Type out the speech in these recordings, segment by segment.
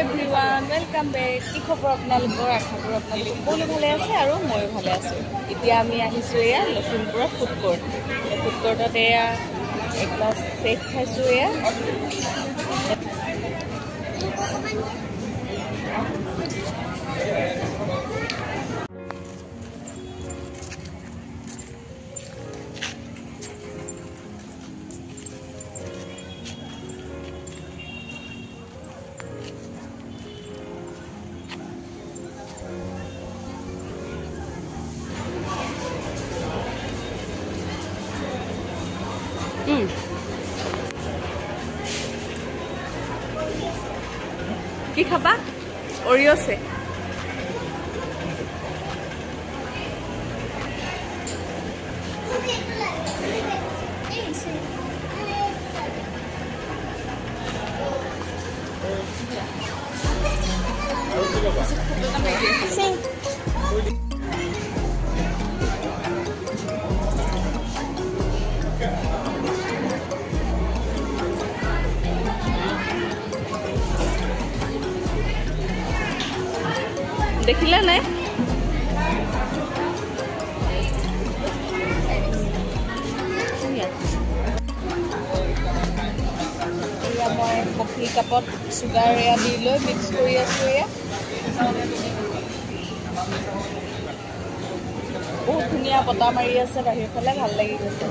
everyone welcome back কি খবৰ আপোনালোকৰ আশা কৰোঁ আপোনালোক সকলো ভালে আছে আৰু ময়ো ভালে আছোঁ এতিয়া আমি আহিছোঁ এয়া লখিমপুৰৰ ফুড কোৰ্টত এয়া এগিলাছ চেক খাইছোঁ এয়া কি খাবা অৰিঅ'ছে দেখিলা নাই এয়া মই কফি কাপত চুগাৰ এয়া দি লৈ মিক্স কৰি আছোঁ এয়া বহুত ধুনীয়া বতাহ মাৰি আছে বাহিৰৰ ফালে ভাল লাগি গৈছে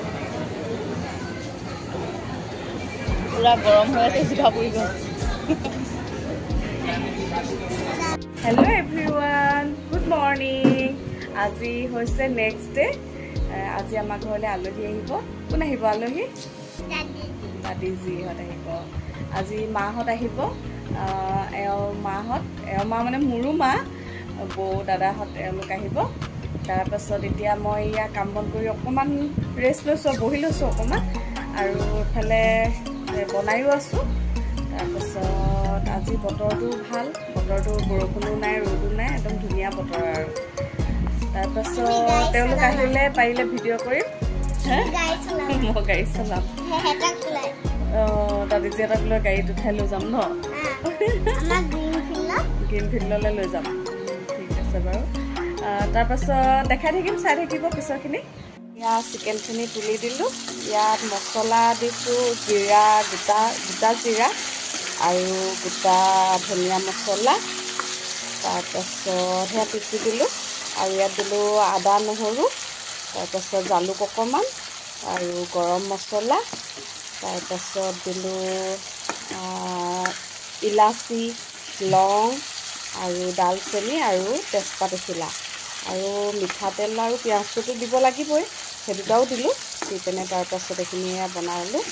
পুৰা গৰম হৈ আছে জিভা পুৰি গ'ল হেল্ল' এভৰিৱান গুড মৰ্ণিং আজি হৈছে নেক্সট ডে আজি আমাৰ ঘৰলৈ আলহী আহিব কোন আহিব আলহী দাদীজীহঁত আহিব আজি মাহঁত আহিব এওঁ মা মানে মোৰো মা বৌ দাদাহঁত এওঁলোক আহিব তাৰপাছত এতিয়া মই ইয়া কাম বন কৰি অকণমান ৰেষ্ট লৈছোঁ বহি লৈছোঁ অকণমান আৰু এইফালে বনায়ো আছোঁ তাৰপাছত আজি বতৰটো ভাল বতৰটো বৰষুণো নাই ৰ'দো নাই একদম ধুনীয়া বতৰ আৰু তাৰপাছত তেওঁলোক আহিলে পাৰিলে ভিডিঅ' কৰিম মই গাড়ী চলাম দাদীজী এটাক লৈ গাড়ীত উঠাই লৈ যাম ন গ্ৰীণ ফিল্ডলৈ লৈ যাম ঠিক আছে বাৰু তাৰপাছত দেখাই থাকিম চাই থাকিব পিছৰখিনি ইয়াত চিকেনখিনি তুলি দিলোঁ ইয়াত মছলা দিছোঁ জিৰা গোটা জিৰা আৰু গোটা ধনিয়া মছলা তাৰপাছত সেয়া পিচি দিলোঁ আৰু ইয়াত দিলোঁ আদা নহৰু তাৰপাছত জালুক অকণমান আৰু গৰম মছলা তাৰপাছত দিলোঁ ইলাচি লং আৰু ডালচেনি আৰু তেজপাত এখিলা আৰু মিঠাতেল আৰু পিঁয়াজটোতো দিব লাগিবই সেই দুটাও দিলোঁ দি পিনে তাৰপাছত এইখিনি বনালোঁ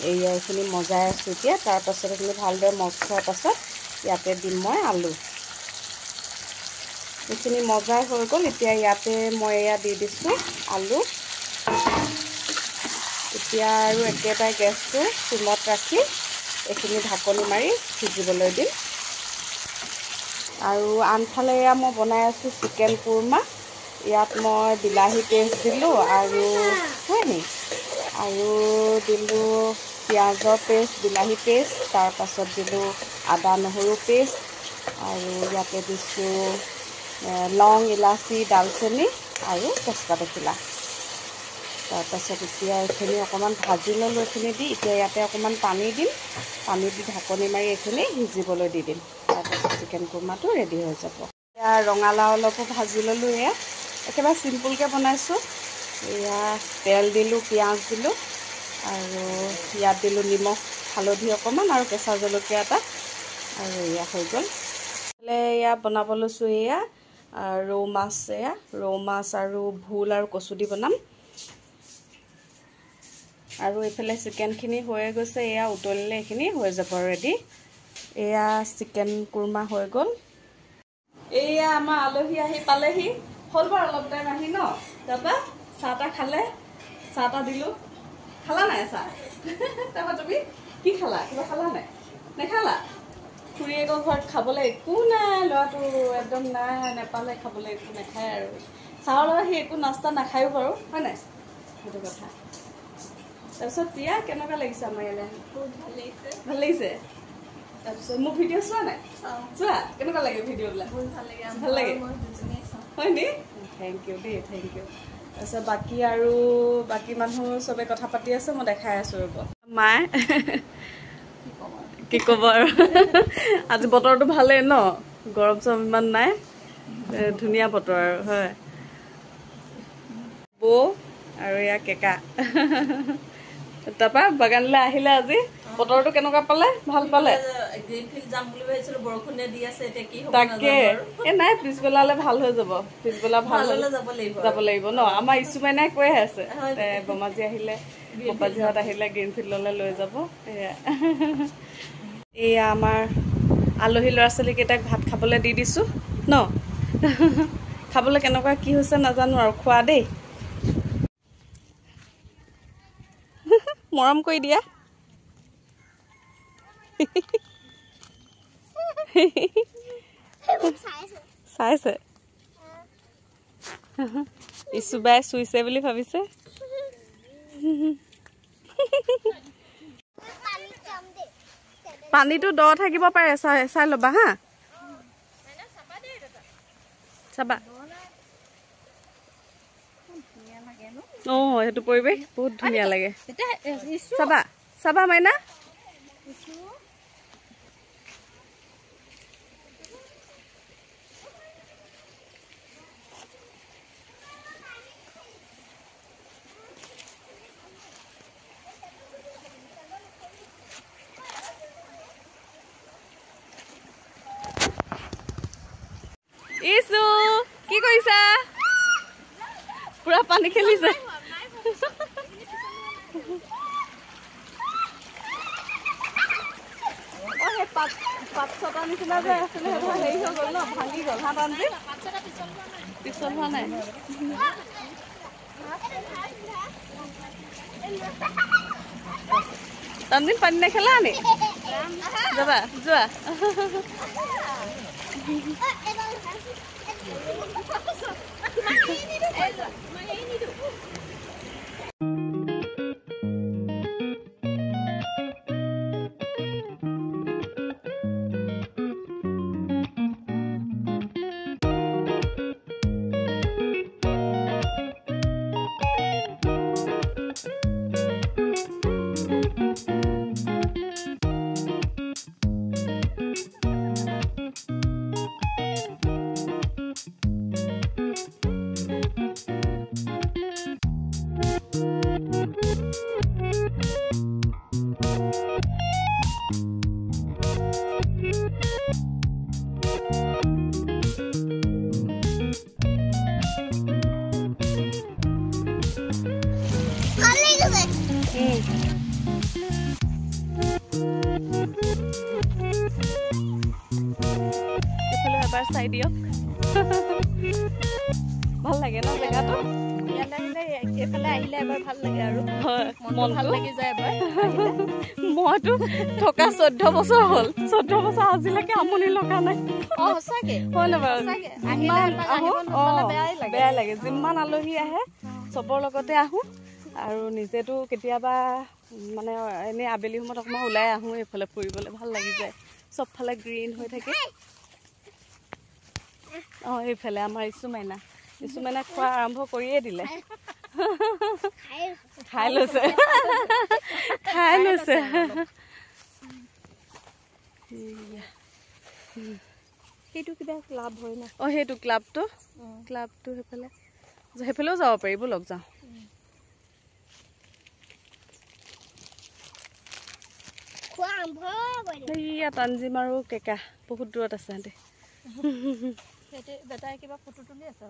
এইখিনি মজাই আছোঁ এতিয়া তাৰপাছত এইখিনি ভালদৰে মজ খোৱাৰ পাছত ইয়াতে দিম মই আলু এইখিনি মজাই হৈ গ'ল এতিয়া ইয়াতে মই এয়া দি দিছোঁ আলু এতিয়া আৰু একেবাৰে গেছটো চিমত ৰাখি এইখিনি ঢাকনি মাৰি সিজিবলৈ দিম আৰু আনফালে এয়া মই বনাই আছোঁ চিকেন কুৰ্মা ইয়াত মই বিলাহী পেষ্ট দিলোঁ আৰু দিলোঁ পিঁয়াজৰ পেষ্ট বিলাহী পেষ্ট তাৰপাছত দিলোঁ আদা নহৰু পেষ্ট আৰু ইয়াতে দিছোঁ লং ইলাচি ডালচেনি আৰু তেজপাত এখিলা তাৰপাছত এতিয়া এইখিনি অকণমান ভাজি ল'লোঁ এইখিনি দি এতিয়া ইয়াতে অকণমান পানী দিম পানী দি ঢাকনি মাৰি এইখিনি সিজিবলৈ দি দিম তাৰপাছত চিকেন কুৰ্মাটো ৰেডি হৈ যাব এয়া ৰঙালাও অলপো ভাজি ল'লোঁ এয়া একেবাৰে চিম্পুলকৈ বনাইছোঁ এয়া তেল দিলোঁ পিঁয়াজ দিলোঁ আৰু ইয়াত দিলোঁ নিমখ হালধি অকণমান আৰু কেঁচা জলকীয়া এটা আৰু এয়া হৈ গ'ল এয়া বনাব লৈছোঁ এয়া ৰৌ মাছ আৰু ভোল আৰু কচু দি বনাম আৰু এইফালে চিকেনখিনি হৈয়ে গৈছে এয়া উতলিলে এইখিনি হৈ যাব ৰেডি এয়া চিকেন কুৰ্মা হৈ গ'ল এয়া আমাৰ আলহী আহি পালেহি হ'ল বাৰু অলপ টাইম আহি ন তাৰপৰা চাহ তাহ খালে চাহ তাহ দিলোঁ খালা নাই চাহ তাৰপৰা তুমি কি খালা কিবা খালা নাই নেখালা খুৰীয়েকৰ ঘৰত খাবলৈ একো নাই ল'ৰাটো একদম নাই নেপালে খাবলৈ একো নাখায় আৰু চাহৰ লগত সি একো নাস্তা নাখায়ো বাৰু হয় নাই সেইটো কথা তাৰপিছত প্ৰিয়া কেনেকুৱা লাগিছে আমাৰ ইয়ালৈ ভাল লাগিছে তাৰপিছত মোৰ ভিডিঅ' চোৱা নাই চোৱা কেনেকুৱা লাগে ভিডিঅ'বিলাক ভাল লাগে হয়নি থেংক ইউ দেই থেংক ইউ তাৰপিছত বাকী মানুহ চবে কথা পাতি আছে মই দেখাই আছোঁ ৰ'ব মায়ে কি ক'ব আৰু আজি বতৰটো ভালেই ন গৰম চৰম ইমান নাই ধুনীয়া বতৰ আৰু হয় বৌ আৰু এয়া কেকা তাৰপৰা বাগানলৈ আহিলে আজি বতৰটো কেনেকুৱা পালে ভাল পালে তাকে এই নাই পিছবেলালৈ ভাল হৈ যাব পিছবেলা ভাল হ'লে যাব লাগিব ন আমাৰ ইছুমাইনাই কৈ আছে বমাজী আহিলে বপাজীহঁত আহিলে গ্ৰীণফিল্ডলৈ লৈ যাব এয়া আমাৰ আলহী ল'ৰা ছোৱালীকেইটাক ভাত খাবলৈ দি দিছোঁ ন খাবলৈ কেনেকুৱা কি হৈছে নাজানো আৰু খোৱা দেই মৰম কৰি দিয়া চাইছে ইছুবাই চুইছে বুলি ভাবিছে পানীটো দ থাকিব পাৰে চাই ল'বা হা চাবা সেইটো পৰিৱেশ বহুত ধুনীয়া লাগে চাবা চাবা মাইনা ইছু কি কৰিছা পুৰা পানী খেলিছে সেই পাত ছটা নিচিনা যে আছিলে সেইটো হেৰি হৈ গ'ল ন ভাঙি গ'ল হা টানজি পিছল হোৱা নাই টানজি পানী নেখেলা নি যাবা যোৱা এবাৰ চাই দিয়ক ভাল লাগে ন জেগাটো এইফালে আহিলে এবাৰ ভাল লাগে আৰু মন ভাল লাগি যায় এবাৰ মইতো থকা 14 বছৰ হ'ল 14 বছৰ আজিলৈকে আমনি লগা নাই সঁচাকে হয় ন বাৰু বেয়া লাগে যিমান আলহী আহে চবৰ লগতে আহোঁ আৰু নিজেতো কেতিয়াবা মানে এনেই আবেলি সময়ত অকণমান ওলাই আহোঁ এইফালে ফুৰিবলৈ ভাল লাগি যায় চবফালে গ্ৰীণ হৈ থাকে এইফালে আমাৰ ইছুমাইনা খোৱা আৰম্ভ কৰিয়ে দিলে খাই লৈছে সেইটো কিবা ক্লাব হয় না সেইটো ক্লাবটো সেইফালেও যাব পাৰিব লগ যাওঁ তানজিম আৰু কেকা বহুত দূৰত আছে সিহঁতে বেটাই কিবা ফটো তুলি আছে